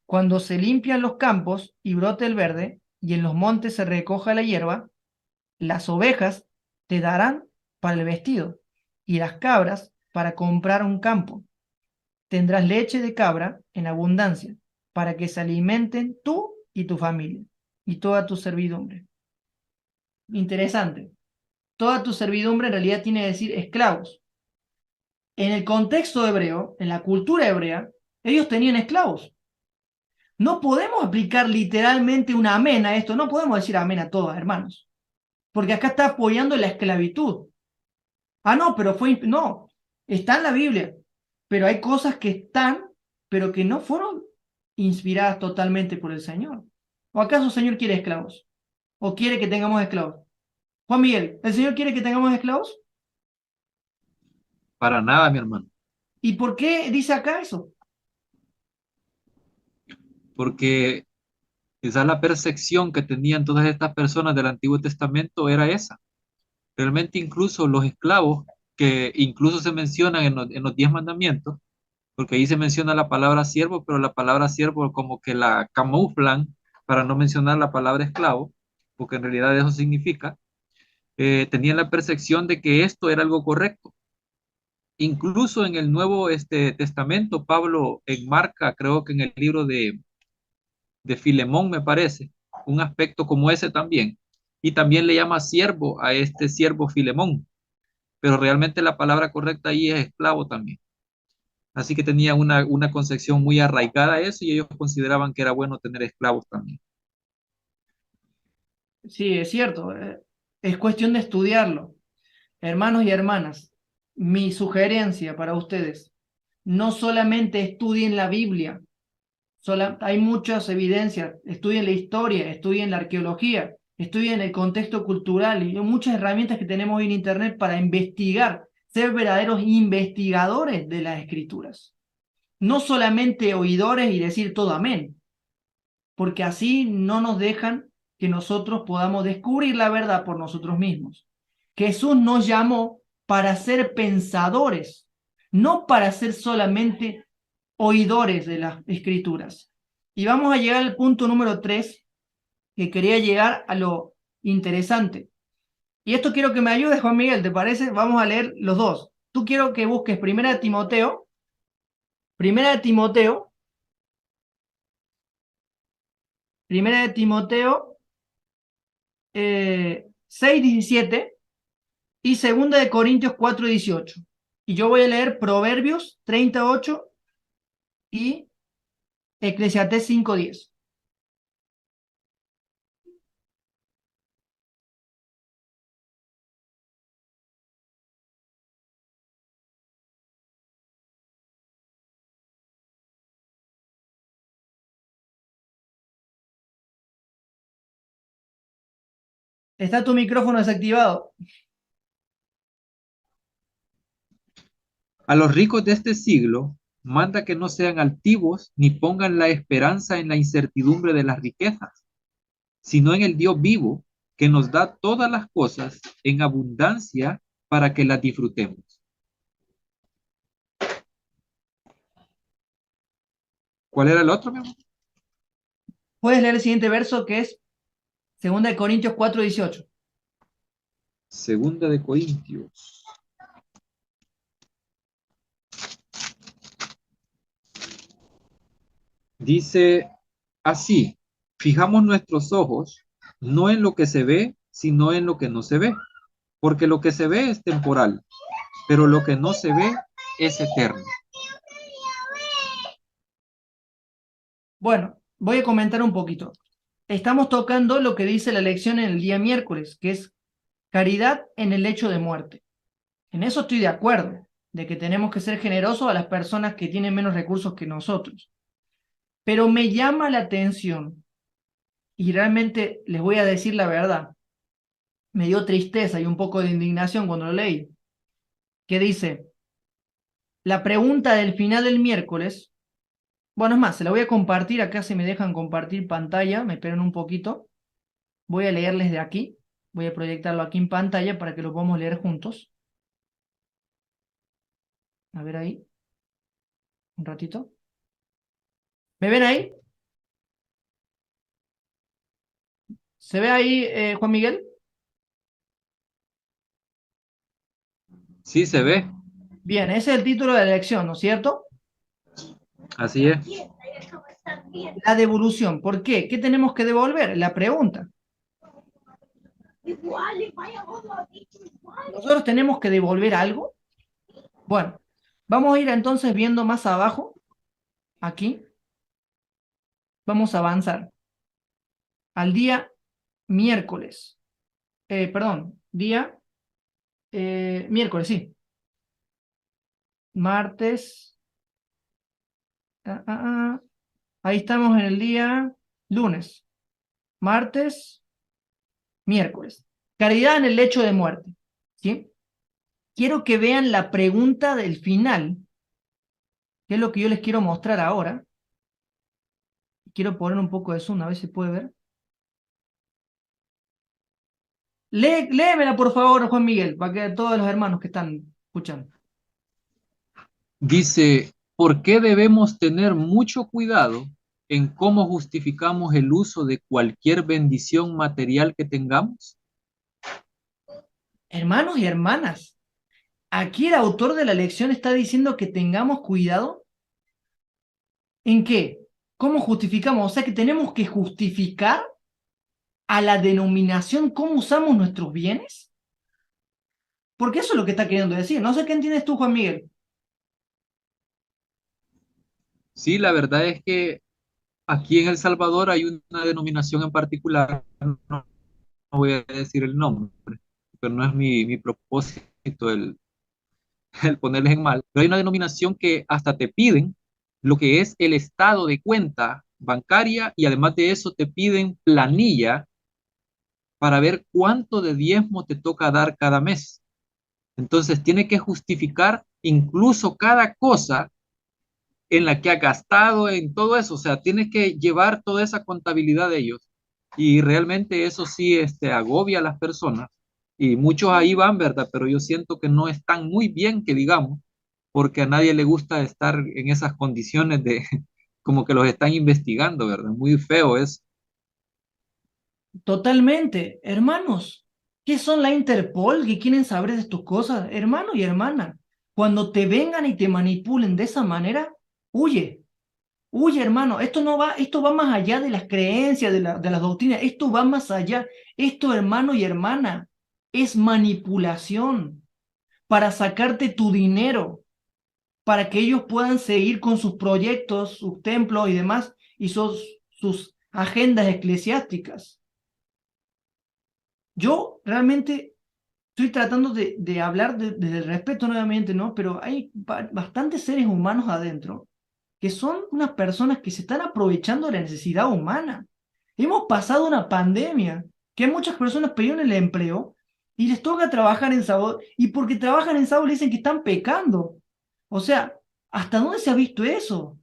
Cuando se limpian los campos y brote el verde, y en los montes se recoja la hierba, las ovejas te darán para el vestido, y las cabras para comprar un campo. Tendrás leche de cabra en abundancia, para que se alimenten tú y tu familia, y toda tu servidumbre. Interesante. Toda tu servidumbre en realidad tiene que decir esclavos. En el contexto hebreo, en la cultura hebrea, ellos tenían esclavos. No podemos aplicar literalmente un amén a esto, no podemos decir amén a todos, hermanos, porque acá está apoyando la esclavitud. Ah, no, pero no, está en la Biblia, pero hay cosas que están, pero que no fueron inspiradas totalmente por el Señor. ¿O acaso el Señor quiere esclavos? ¿O quiere que tengamos esclavos? Juan Miguel, ¿el Señor quiere que tengamos esclavos? Para nada, mi hermano, ¿Y por qué dice acá eso? porque quizás la percepción que tenían todas estas personas del Antiguo Testamento era esa. Realmente incluso los esclavos, que incluso se mencionan en los 10 mandamientos, porque ahí se menciona la palabra siervo, pero la palabra siervo como que la camuflan para no mencionar la palabra esclavo, porque en realidad eso significa, tenían la percepción de que esto era algo correcto. Incluso en el Nuevo Testamento, Pablo enmarca, creo que en el libro de Filemón, me parece, un aspecto como ese también. Y también le llama siervo a este siervo Filemón, pero realmente la palabra correcta ahí es esclavo también. Así que tenía una concepción muy arraigada a eso y ellos consideraban que era bueno tener esclavos también. Sí, es cierto, es cuestión de estudiarlo. Hermanos y hermanas, mi sugerencia para ustedes, no solamente estudien la Biblia, hay muchas evidencias, estudien la historia, estudien la arqueología, estudien el contexto cultural y hay muchas herramientas que tenemos hoy en Internet para investigar, ser verdaderos investigadores de las escrituras. No solamente oidores y decir todo amén, porque así no nos dejan que nosotros podamos descubrir la verdad por nosotros mismos. Jesús nos llamó para ser pensadores, no para ser solamente oidores de las escrituras. Y vamos a llegar al punto número 3, que quería llegar a lo interesante. Y esto quiero que me ayudes, Juan Miguel, ¿te parece? Vamos a leer los dos. Tú quiero que busques Primera de Timoteo, Primera de Timoteo 6:17 y Segunda de Corintios 4:18. Y yo voy a leer Proverbios 38 y Eclesiastés 5:10. Está tu micrófono desactivado. A los ricos de este siglo manda que no sean altivos ni pongan la esperanza en la incertidumbre de las riquezas, sino en el Dios vivo que nos da todas las cosas en abundancia para que las disfrutemos. ¿Cuál era el otro, mi amor? Puedes leer el siguiente verso que es 2 Corintios 4:18. Segunda de Corintios. Dice así, fijamos nuestros ojos no en lo que se ve, sino en lo que no se ve, porque lo que se ve es temporal, pero lo que no se ve es eterno. Bueno, voy a comentar un poquito. Estamos tocando lo que dice la lección en el día miércoles, que es caridad en el hecho de muerte. En eso estoy de acuerdo, de que tenemos que ser generosos a las personas que tienen menos recursos que nosotros. Pero me llama la atención, y realmente les voy a decir la verdad, me dio tristeza y un poco de indignación cuando lo leí, que dice, la pregunta del final del miércoles, bueno, es más, se la voy a compartir, acá se me dejan compartir pantalla, me esperan un poquito, voy a leerles de aquí, voy a proyectarlo aquí en pantalla para que lo podamos leer juntos. A ver ahí, un ratito. ¿Me ven ahí? ¿Se ve ahí, Juan Miguel? Sí se ve, Bien, ese es el título de la lección, ¿no es cierto? así es. La devolución. ¿Por qué? ¿Qué tenemos que devolver? La pregunta. ¿Nosotros tenemos que devolver algo? Bueno, vamos a ir entonces viendo más abajo, aquí. Vamos a avanzar al día miércoles. Perdón, día miércoles, sí. Martes. Ahí estamos en el día lunes. Martes, miércoles. Caridad en el lecho de muerte. ¿Sí? Quiero que vean la pregunta del final, que es lo que yo les quiero mostrar ahora. Quiero poner un poco de zoom, a ver si puede ver. Léemela, por favor, Juan Miguel, para que todos los hermanos que están escuchando. Dice, ¿por qué debemos tener mucho cuidado en cómo justificamos el uso de cualquier bendición material que tengamos? Hermanos y hermanas, aquí el autor de la lección está diciendo que tengamos cuidado. ¿En qué? ¿Cómo justificamos? O sea que tenemos que justificar a la denominación cómo usamos nuestros bienes. Porque eso es lo que está queriendo decir. No sé qué entiendes tú, Juan Miguel. Sí, la verdad es que aquí en El Salvador hay una denominación en particular, no voy a decir el nombre, pero no es mi propósito el ponerles en mal, pero hay una denominación que hasta te piden lo que es el estado de cuenta bancaria y además de eso te piden planilla para ver cuánto de diezmo te toca dar cada mes. Entonces tiene que justificar incluso cada cosa en la que ha gastado en todo eso, o sea, tiene que llevar toda esa contabilidad de ellos y realmente eso sí agobia a las personas y muchos ahí van, ¿verdad? Pero yo siento que no están muy bien, que digamos, porque a nadie le gusta estar en esas condiciones de como que los están investigando, ¿verdad? Muy feo es. Totalmente. Hermanos, ¿qué son la Interpol que quieren saber de tus cosas? Hermano y hermana, cuando te vengan y te manipulen de esa manera, huye. Huye, hermano. Esto no va, esto va más allá de las creencias, de las doctrinas. Esto va más allá. Esto, hermano y hermana, es manipulación para sacarte tu dinero, para que ellos puedan seguir con sus proyectos, sus templos y demás, y sus agendas eclesiásticas. Yo realmente estoy tratando de hablar desde el respeto nuevamente, ¿no? Pero hay bastantes seres humanos adentro que son unas personas que se están aprovechando de la necesidad humana. Hemos pasado una pandemia que muchas personas perdieron el empleo y les toca trabajar en sábado, y porque trabajan en sábado le dicen que están pecando. O sea, ¿hasta dónde se ha visto eso?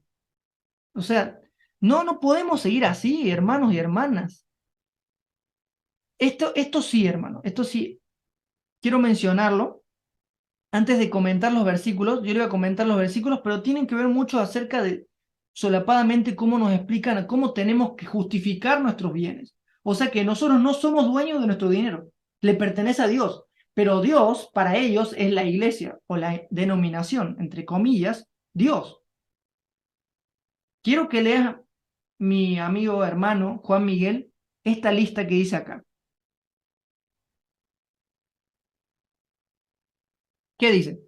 O sea, no podemos seguir así, hermanos y hermanas. Esto sí, hermano, esto sí, quiero mencionarlo. Antes de comentar los versículos, yo le voy a comentar los versículos, pero tienen que ver mucho acerca de solapadamente cómo nos explican, cómo tenemos que justificar nuestros bienes. O sea que nosotros no somos dueños de nuestro dinero, le pertenece a Dios, pero Dios para ellos es la iglesia o la denominación, entre comillas, Dios. Quiero que leas, mi amigo hermano Juan Miguel, esta lista que dice acá. ¿Qué dice?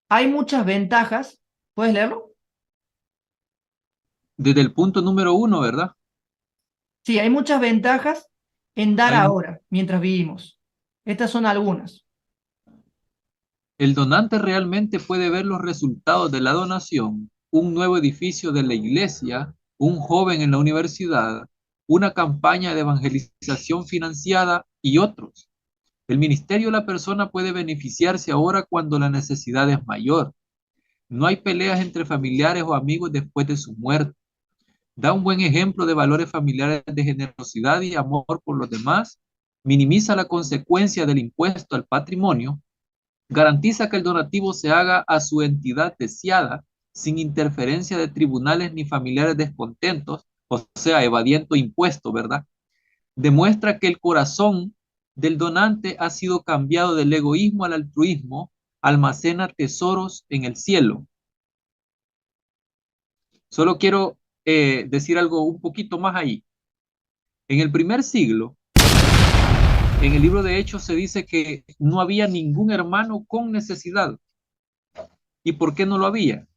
Hay muchas ventajas. ¿Puedes leerlo? Desde el punto número 1, ¿verdad? Sí, hay muchas ventajas en dar Hay, ahora, mientras vivimos. Estas son algunas. el donante realmente puede ver los resultados de la donación, un nuevo edificio de la iglesia, un joven en la universidad, una campaña de evangelización financiada y otros. El ministerio de la persona puede beneficiarse ahora cuando la necesidad es mayor. No hay peleas entre familiares o amigos después de su muerte. Da un buen ejemplo de valores familiares de generosidad y amor por los demás. Minimiza la consecuencia del impuesto al patrimonio. Garantiza que el donativo se haga a su entidad deseada, sin interferencia de tribunales ni familiares descontentos, o sea, evadiendo impuestos, ¿verdad? Demuestra que el corazón del donante ha sido cambiado del egoísmo al altruismo, almacena tesoros en el cielo. Solo quiero decir algo un poquito más ahí. En el primer siglo, en el libro de Hechos se dice que no había ningún hermano con necesidad. ¿Y por qué no lo había?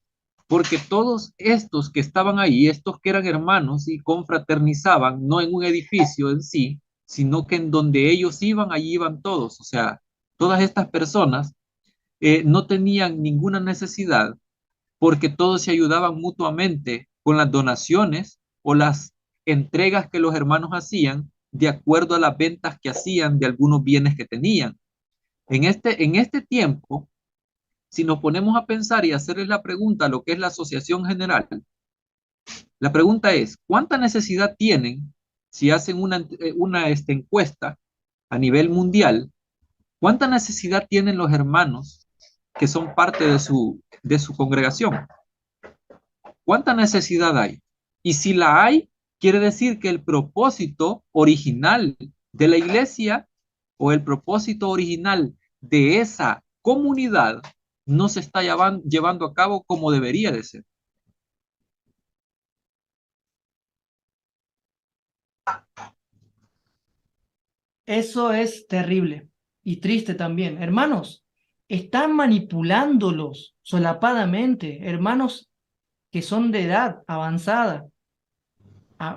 Porque todos estos que estaban ahí, estos que eran hermanos y confraternizaban, no en un edificio en sí, sino que en donde ellos iban, allí iban todos. O sea, todas estas personas no tenían ninguna necesidad porque todos se ayudaban mutuamente con las donaciones o las entregas que los hermanos hacían de acuerdo a las ventas que hacían de algunos bienes que tenían. En este tiempo, si nos ponemos a pensar y hacerles la pregunta a lo que es la asociación general, la pregunta es, ¿cuánta necesidad tienen si hacen una encuesta a nivel mundial? ¿Cuánta necesidad tienen los hermanos que son parte de su congregación? ¿Cuánta necesidad hay? Y si la hay, quiere decir que el propósito original de la iglesia o el propósito original de esa comunidad no se está llevando a cabo como debería de ser. Eso es terrible y triste también. Hermanos, están manipulándolos solapadamente. Hermanos que son de edad avanzada.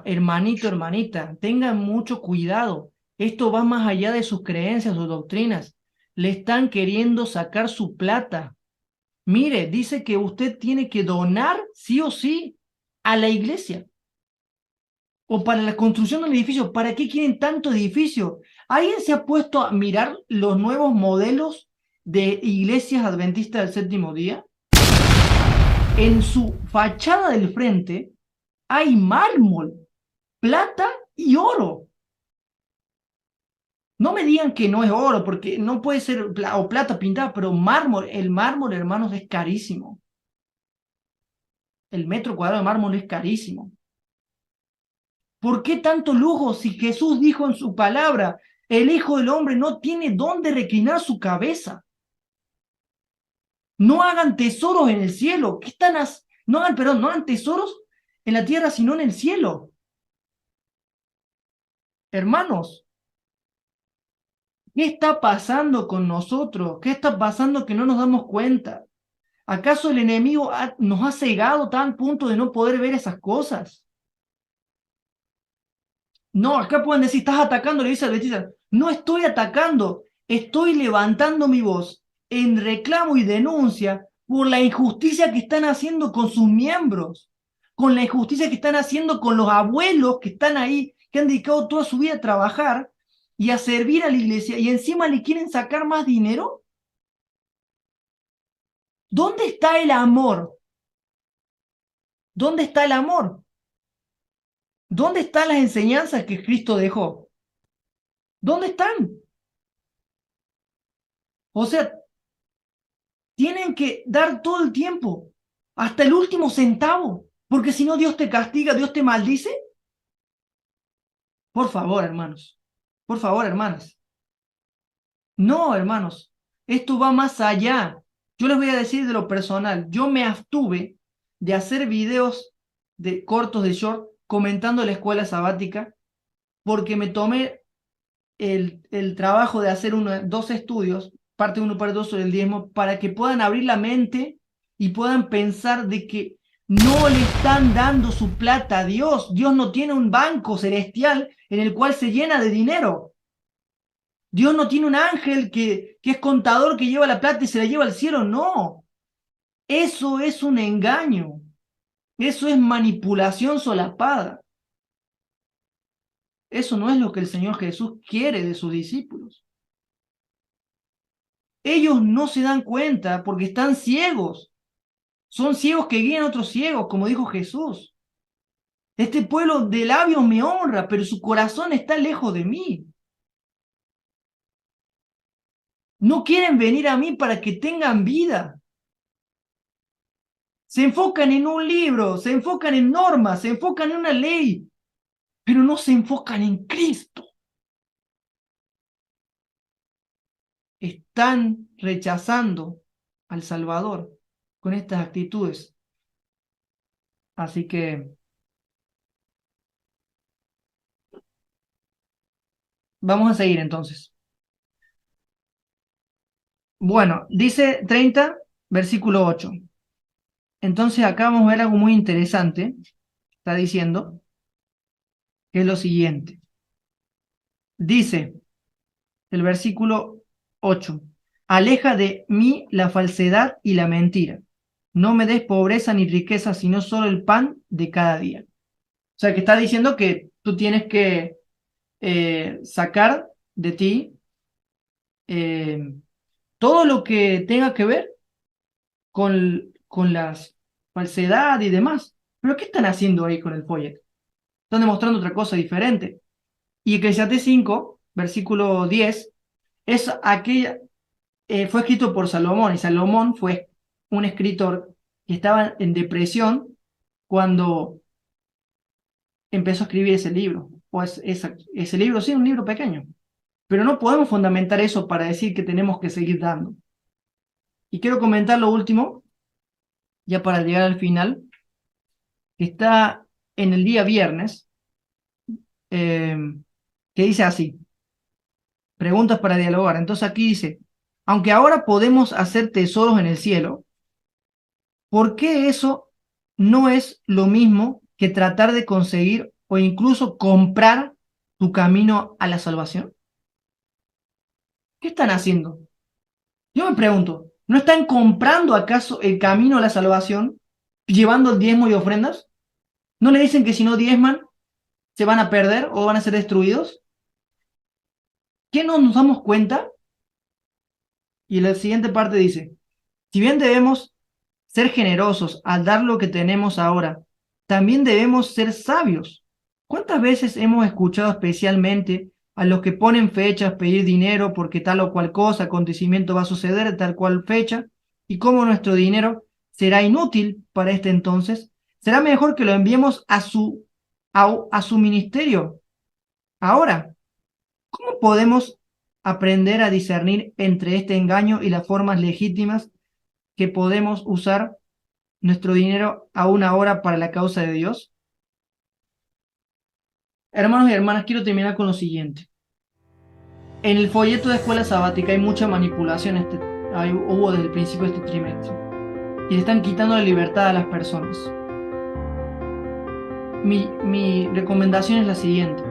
Hermanito, hermanita, tengan mucho cuidado. Esto va más allá de sus creencias o doctrinas. Le están queriendo sacar su plata. Mire, dice que usted tiene que donar sí o sí a la iglesia o para la construcción del edificio. ¿Para qué quieren tanto edificio? ¿Alguien se ha puesto a mirar los nuevos modelos de iglesias adventistas del séptimo día? En su fachada del frente hay mármol, plata y oro. No me digan que no es oro, porque no puede ser o plata pintada, pero mármol, el mármol, hermanos, es carísimo. El metro cuadrado de mármol es carísimo. ¿Por qué tanto lujo si Jesús dijo en su palabra, el Hijo del Hombre no tiene dónde reclinar su cabeza? No hagan tesoros en el cielo. ¿Qué están no hagan, perdón, no hagan tesoros en la tierra, sino en el cielo. Hermanos, ¿qué está pasando con nosotros? ¿Qué está pasando que no nos damos cuenta? ¿Acaso el enemigo nos ha cegado a tal punto de no poder ver esas cosas? No, acá pueden decir, estás atacando, le dice al Adventista. No estoy atacando, estoy levantando mi voz en reclamo y denuncia por la injusticia que están haciendo con sus miembros, con la injusticia que están haciendo con los abuelos que están ahí, que han dedicado toda su vida a trabajar y a servir a la iglesia y encima le quieren sacar más dinero? ¿Dónde está el amor? ¿Dónde está el amor? ¿Dónde están las enseñanzas que Cristo dejó? ¿Dónde están? O sea, tienen que dar todo el tiempo, hasta el último centavo, porque si no Dios te castiga, Dios te maldice. Por favor, hermanos. Por favor, hermanas. No, hermanos. Esto va más allá. Yo les voy a decir de lo personal. Yo me abstuve de hacer videos de cortos de short comentando la escuela sabática porque me tomé el trabajo de hacer dos estudios, parte 1, parte 2 sobre el diezmo, para que puedan abrir la mente y puedan pensar de que no le están dando su plata a Dios. Dios no tiene un banco celestial en el cual se llena de dinero. Dios no tiene un ángel que es contador que lleva la plata y se la lleva al cielo. No. Eso es un engaño. Eso es manipulación solapada. Eso no es lo que el Señor Jesús quiere de sus discípulos. Ellos no se dan cuenta porque están ciegos. Son ciegos que guían a otros ciegos, como dijo Jesús. Este pueblo de labios me honra, pero su corazón está lejos de mí. No quieren venir a mí para que tengan vida. Se enfocan en un libro, se enfocan en normas, se enfocan en una ley, pero no se enfocan en Cristo. Están rechazando al Salvador con estas actitudes. Así que vamos a seguir entonces. Bueno, dice 30, versículo 8. Entonces acá vamos a ver algo muy interesante. Está diciendo que es lo siguiente. Dice el versículo 8. Aleja de mí la falsedad y la mentira. No me des pobreza ni riqueza, sino solo el pan de cada día. O sea, que está diciendo que tú tienes que sacar de ti todo lo que tenga que ver con la falsedad y demás. ¿Pero qué están haciendo ahí con el folleto? Están demostrando otra cosa diferente. Y Eclesiastés 5, versículo 10, es aquella, fue escrito por Salomón, y Salomón fue un escritor que estaba en depresión cuando empezó a escribir ese libro. Pues ese libro, sí, un libro pequeño. Pero no podemos fundamentar eso para decir que tenemos que seguir dando. Y quiero comentar lo último, ya para llegar al final, que está en el día viernes, que dice así, preguntas para dialogar. Entonces aquí dice, aunque ahora podemos hacer tesoros en el cielo, ¿por qué eso no es lo mismo que tratar de conseguir o incluso comprar tu camino a la salvación? ¿Qué están haciendo? Yo me pregunto, ¿no están comprando acaso el camino a la salvación llevando el diezmo y ofrendas? ¿No le dicen que si no diezman se van a perder o van a ser destruidos? ¿Qué no nos damos cuenta? Y la siguiente parte dice, si bien debemos ser generosos al dar lo que tenemos ahora, también debemos ser sabios. ¿Cuántas veces hemos escuchado especialmente a los que ponen fechas pedir dinero porque tal o cual cosa, acontecimiento va a suceder de tal cual fecha, y cómo nuestro dinero será inútil para este entonces? Será mejor que lo enviemos a su ministerio ahora. ¿Cómo podemos aprender a discernir entre este engaño y las formas legítimas que podemos usar nuestro dinero aún ahora para la causa de Dios? Hermanos y hermanas, quiero terminar con lo siguiente. En el folleto de escuela sabática hay mucha manipulación, hubo desde el principio de este trimestre, y le están quitando la libertad a las personas. Mi recomendación es la siguiente: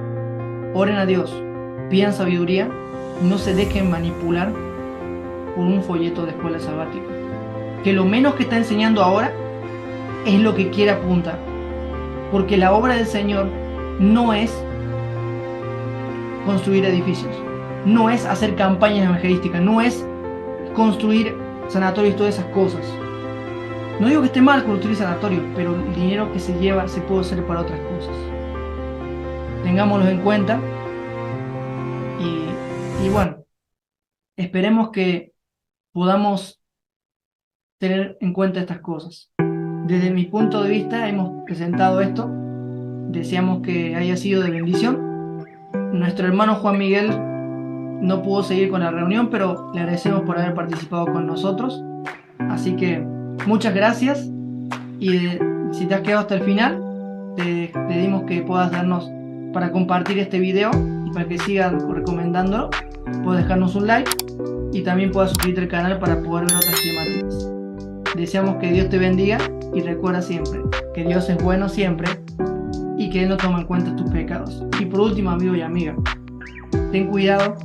oren a Dios, pidan sabiduría, no se dejen manipular por un folleto de escuela sabática, que lo menos que está enseñando ahora es lo que quiere apuntar, porque la obra del Señor no es construir edificios, no es hacer campañas evangelísticas, no es construir sanatorios y todas esas cosas. No digo que esté mal construir sanatorios, pero el dinero que se lleva se puede hacer para otras cosas. Tengámoslos en cuenta y bueno, esperemos que podamos tener en cuenta estas cosas. Desde mi punto de vista hemos presentado esto, deseamos que haya sido de bendición. Nuestro hermano Juan Miguel no pudo seguir con la reunión, pero le agradecemos por haber participado con nosotros, así que muchas gracias. Y si te has quedado hasta el final, te pedimos que puedas darnos para compartir este video y para que sigan recomendándolo. Puedes dejarnos un like y también puedas suscribirte al canal para poder ver otras temáticas. Deseamos que Dios te bendiga y recuerda siempre que Dios es bueno siempre y que Él no toma en cuenta tus pecados. Y por último, amigo y amiga, ten cuidado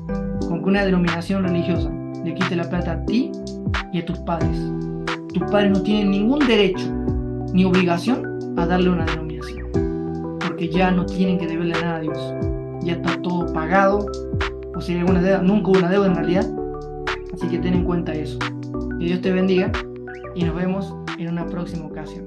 con que una denominación religiosa le quite la plata a ti y a tus padres. Tus padres no tienen ningún derecho ni obligación a darle una denominación, porque ya no tienen que deberle nada a Dios. Ya está todo pagado, o si hay alguna deuda, nunca hubo una deuda en realidad. Así que ten en cuenta eso. Que Dios te bendiga y nos vemos en una próxima ocasión.